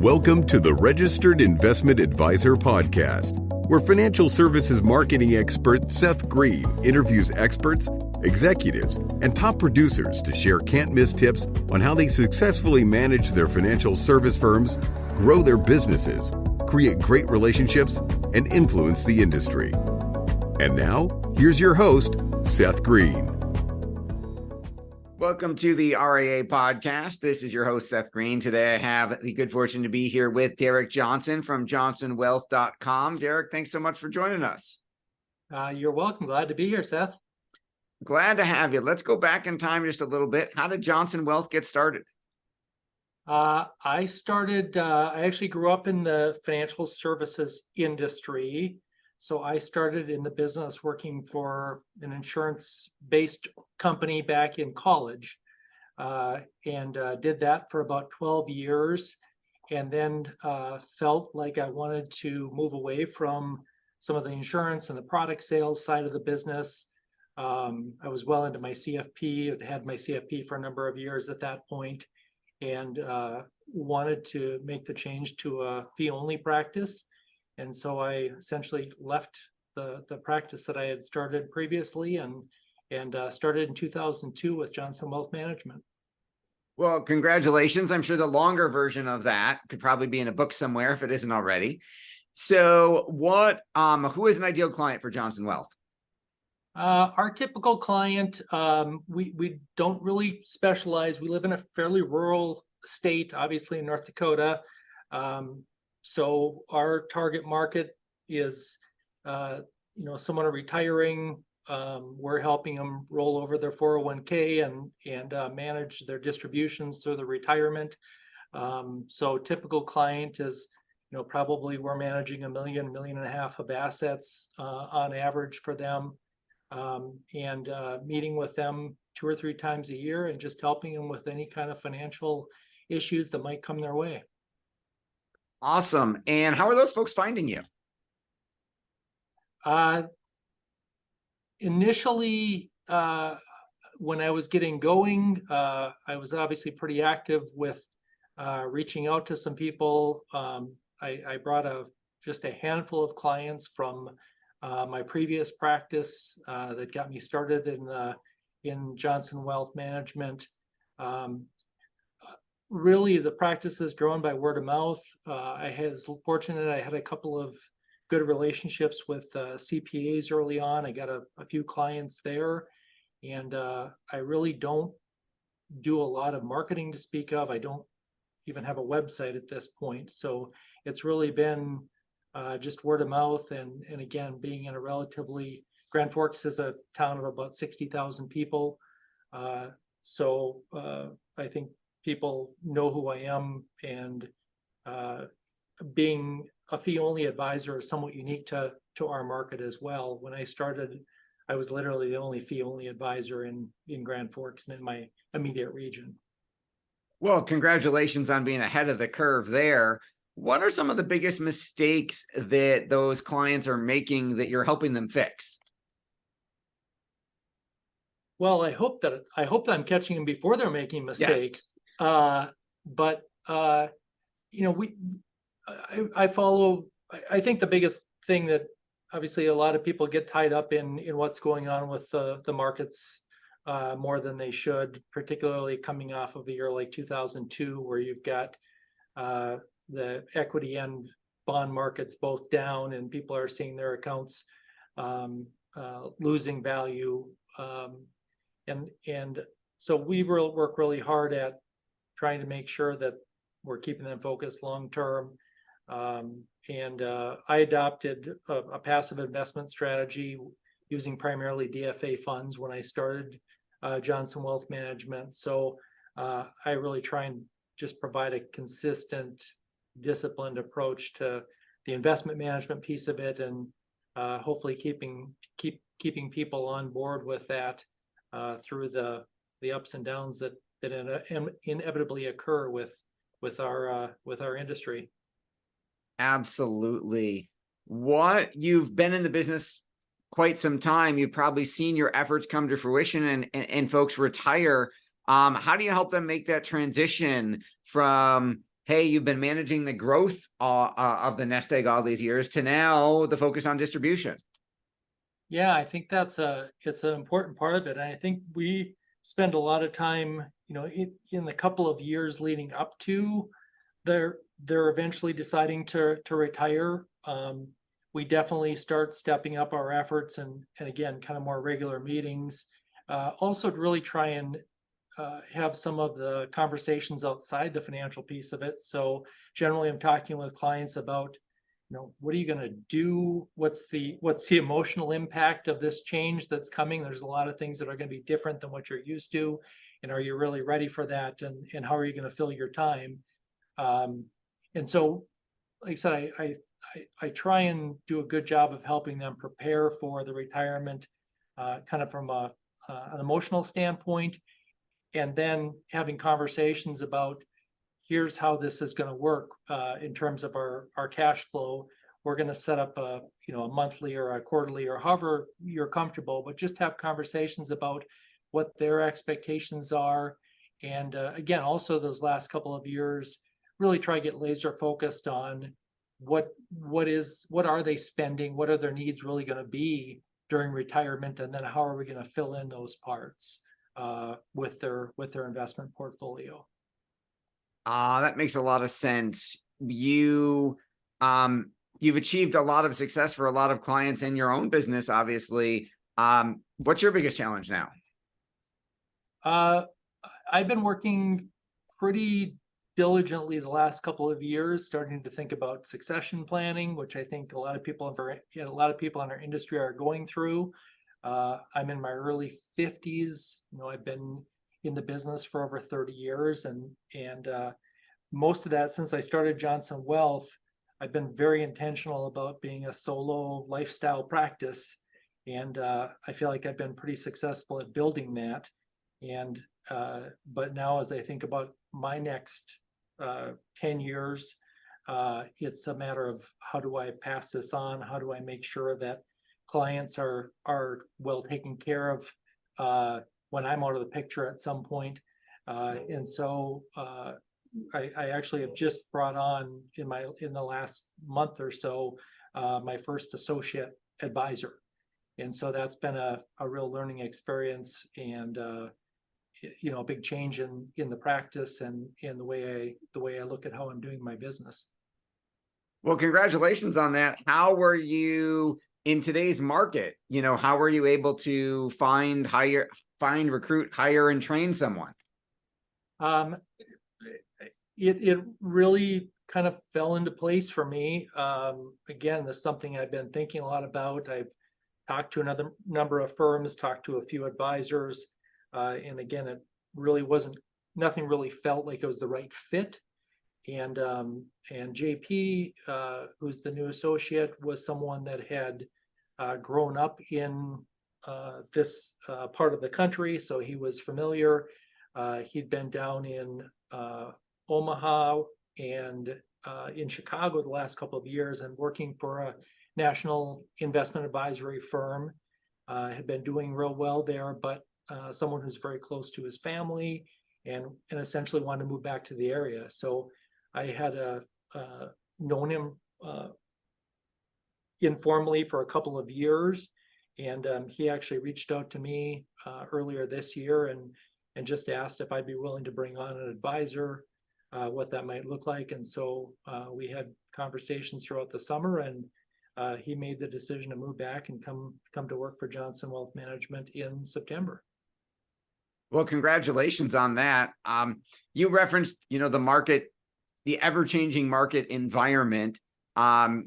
Welcome to the Registered Investment Advisor Podcast, where financial services marketing expert Seth Greene interviews experts, executives, and top producers to share can't-miss tips on how they successfully manage their financial service firms, grow their businesses, create great relationships, and influence the industry. And now, here's your host, Seth Greene. Welcome to the RIA podcast. This is your host, Seth Greene. Today, I have the good fortune to be here with Derrick Johnson from johnsonwealth.com. Derrick, thanks so much for joining us. You're welcome. Glad to be here, Seth. Glad to have you. Let's go back in time just a little bit. How did Johnson Wealth get started? I actually grew up in the financial services industry. So I started in the business working for an insurance-based company back in college and did that for about 12 years. And then felt like I wanted to move away from some of the insurance and the product sales side of the business. I was well into my CFP. I'd had my CFP for a number of years at that point, and wanted to make the change to a fee-only practice. And so I essentially left the practice that I had started previously and started in 2002 with Johnson Wealth Management. Well, congratulations. I'm sure the longer version of that could probably be in a book somewhere if it isn't already. So who is an ideal client for Johnson Wealth? Our typical client, we don't really specialize. We live in a fairly rural state, obviously in North Dakota. So our target market is, someone retiring. We're helping them roll over their 401k and manage their distributions through the retirement. So typical client is, probably we're managing $1 million, $1.5 million of assets on average for them, and meeting with them 2 or 3 times a year and just helping them with any kind of financial issues that might come their way. Awesome. And how are those folks finding you? Initially, when I was getting going, I was obviously pretty active with reaching out to some people. I brought just a handful of clients from my previous practice that got me started in Johnson Wealth Management. Really, the practice has grown by word of mouth. I was fortunate. I had a couple of good relationships with CPAs early on. I got a few clients there, and I really don't do a lot of marketing to speak of. I don't even have a website at this point. So it's really been just word of mouth. And again, being in a relatively, Grand Forks is a town of about 60,000 people. So I think people know who I am, and being a fee-only advisor is somewhat unique to our market as well. When I started, I was literally the only fee-only advisor in Grand Forks and in my immediate region. Well, congratulations on being ahead of the curve there. What are some of the biggest mistakes that those clients are making that you're helping them fix? Well, I hope that I'm catching them before they're making mistakes. Yes. I think the biggest thing that obviously a lot of people get tied up in what's going on with the markets more than they should, particularly coming off of a year like 2002, where you've got the equity and bond markets both down, and people are seeing their accounts losing value. And so we will work really hard at trying to make sure that we're keeping them focused long term. And I adopted a passive investment strategy using primarily DFA funds when I started Johnson Wealth Management. So I really try and just provide a consistent, disciplined approach to the investment management piece of it, and hopefully keeping people on board with that through the ups and downs that inevitably occur with our industry. Absolutely. You've been in the business quite some time. You've probably seen your efforts come to fruition and folks retire. How do you help them make that transition from hey, you've been managing the growth of the nest egg all these years to now the focus on distribution. Yeah, I think it's an important part of it. And I think we spend a lot of time, in the couple of years leading up to they're eventually deciding to retire. We definitely start stepping up our efforts and again, kind of more regular meetings. Also to really try and have some of the conversations outside the financial piece of it. So generally I'm talking with clients about, what are you going to do? What's the emotional impact of this change that's coming? There's a lot of things that are going to be different than what you're used to. And are you really ready for that? And how are you going to fill your time? And so, like I said, I try and do a good job of helping them prepare for the retirement, kind of from an emotional standpoint, and then having conversations about here's how this is going to work in terms of our cash flow. We're going to set up a monthly or a quarterly or however you're comfortable, but just have conversations about what their expectations are. And again, also those last couple of years, really try to get laser focused on what are they spending, what are their needs really going to be during retirement, and then how are we going to fill in those parts with their investment portfolio. That makes a lot of sense. You've achieved a lot of success for a lot of clients in your own business, obviously. What's your biggest challenge now? I've been working pretty diligently the last couple of years, starting to think about succession planning, which I think a lot of people in our industry are going through. I'm in my early 50s. I've been in the business for over 30 years, and most of that since I started Johnson Wealth, I've been very intentional about being a solo lifestyle practice, and I feel like I've been pretty successful at building that. And but now, as I think about my next 10 years, it's a matter of how do I pass this on? How do I make sure that clients are well taken care of when I'm out of the picture at some point? And so I actually have just brought on in the last month or so my first associate advisor, and so that's been a real learning experience, and a big change in the practice and in the way I look at how I'm doing my business. Well, congratulations on that. How were you in today's market? How were you able to find, recruit, hire, and train someone? It really kind of fell into place for me. Again, this is something I've been thinking a lot about. I've talked to another number of firms, talked to a few advisors, and again, it really nothing really felt like it was the right fit. And JP, who's the new associate, was someone that had grown up in this part of the country, so he was familiar. He'd been down in Omaha and in Chicago the last couple of years and working for a national investment advisory firm. Had been doing real well there, but someone who's very close to his family and essentially wanted to move back to the area. So I had known him informally for a couple of years, and he actually reached out to me earlier this year and just asked if I'd be willing to bring on an advisor, what that might look like. And so we had conversations throughout the summer, and he made the decision to move back and come to work for Johnson Wealth Management in September. Well, congratulations on that. You referenced, the market, the ever-changing market environment,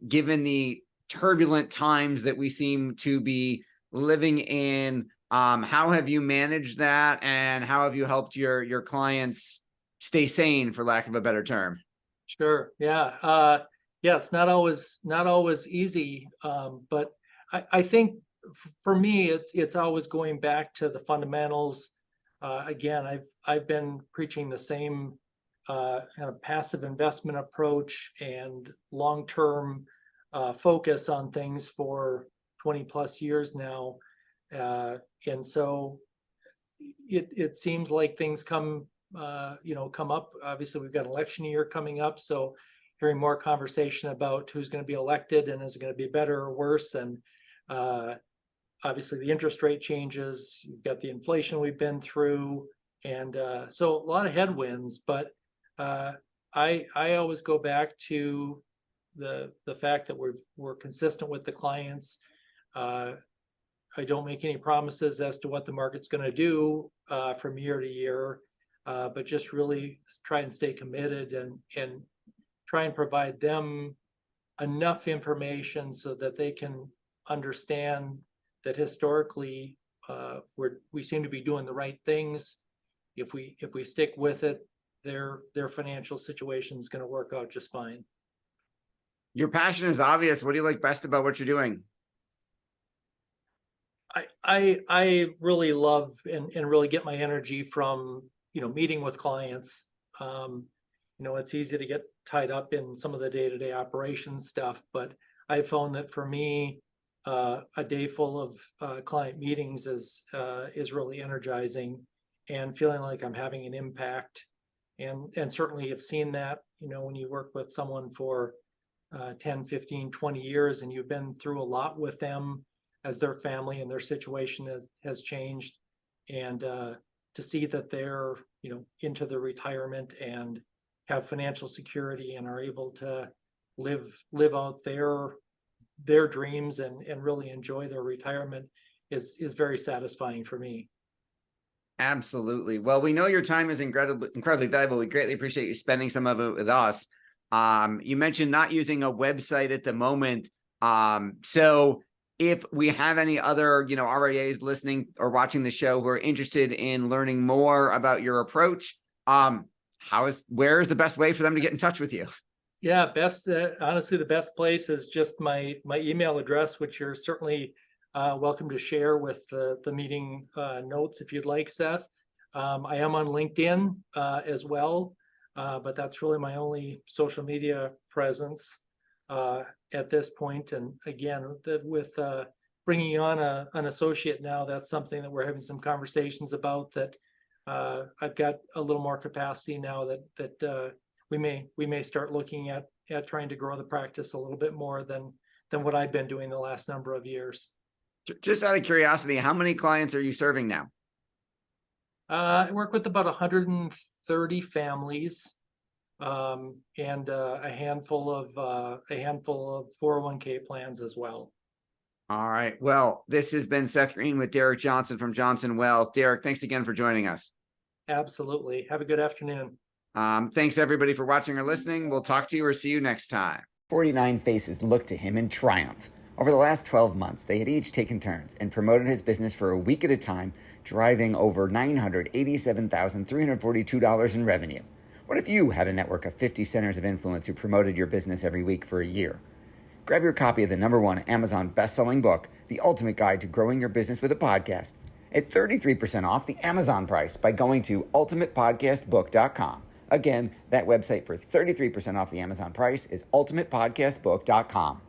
given the turbulent times that we seem to be living in. How have you managed that, and how have you helped your clients stay sane, for lack of a better term? Sure. Yeah. It's not always easy. But I think for me, it's always going back to the fundamentals. Again, I've been preaching the same kind of passive investment approach and long-term focus on things for 20 plus years now. And so it seems like things come come up. Obviously, we've got election year coming up, so hearing more conversation about who's going to be elected and is it going to be better or worse. And obviously the interest rate changes, you've got the inflation we've been through. And so a lot of headwinds, but I always go back to the fact that we're consistent with the clients. I don't make any promises as to what the market's going to do from year to year, but just really try and stay committed and try and provide them enough information so that they can understand that historically we seem to be doing the right things. If we stick with it, their financial situation is going to work out just fine. Your passion is obvious. What do you like best about what you're doing? I really love and really get my energy from meeting with clients. It's easy to get tied up in some of the day-to-day operations stuff, but I found that for me, a day full of client meetings is really energizing and feeling like I'm having an impact. And certainly have seen that, when you work with someone for 10, 15, 20 years, and you've been through a lot with them as their family and their situation has changed. And to see that they're, into the retirement and have financial security and are able to live out their dreams and really enjoy their retirement is very satisfying for me. Absolutely. Well, we know your time is incredibly valuable. We greatly appreciate you spending some of it with us. You mentioned not using a website at the moment. So if we have any other, RIAs listening or watching the show who are interested in learning more about your approach, where is the best way for them to get in touch with you? Yeah, honestly, the best place is just my email address, which you're certainly welcome to share with the meeting notes if you'd like, Seth. I am on LinkedIn as well, but that's really my only social media presence at this point. And again, with bringing on an associate now, that's something that we're having some conversations about, that I've got a little more capacity now that we may start looking at trying to grow the practice a little bit more than what I've been doing the last number of years. Just out of curiosity, how many clients are you serving now? I work with about 130 families, and a handful of 401k plans as well. All right. Well, this has been Seth Greene with Derrick Johnson from Johnson Wealth. Derrick, thanks again for joining us. Absolutely. Have a good afternoon. Thanks everybody for watching or listening. We'll talk to you or see you next time. 49 faces looked to him in triumph. Over the last 12 months, they had each taken turns and promoted his business for a week at a time, driving over $987,342 in revenue. What if you had a network of 50 centers of influence who promoted your business every week for a year? Grab your copy of the #1 Amazon best-selling book, The Ultimate Guide to Growing Your Business with a Podcast, at 33% off the Amazon price by going to ultimatepodcastbook.com. Again, that website for 33% off the Amazon price is ultimatepodcastbook.com.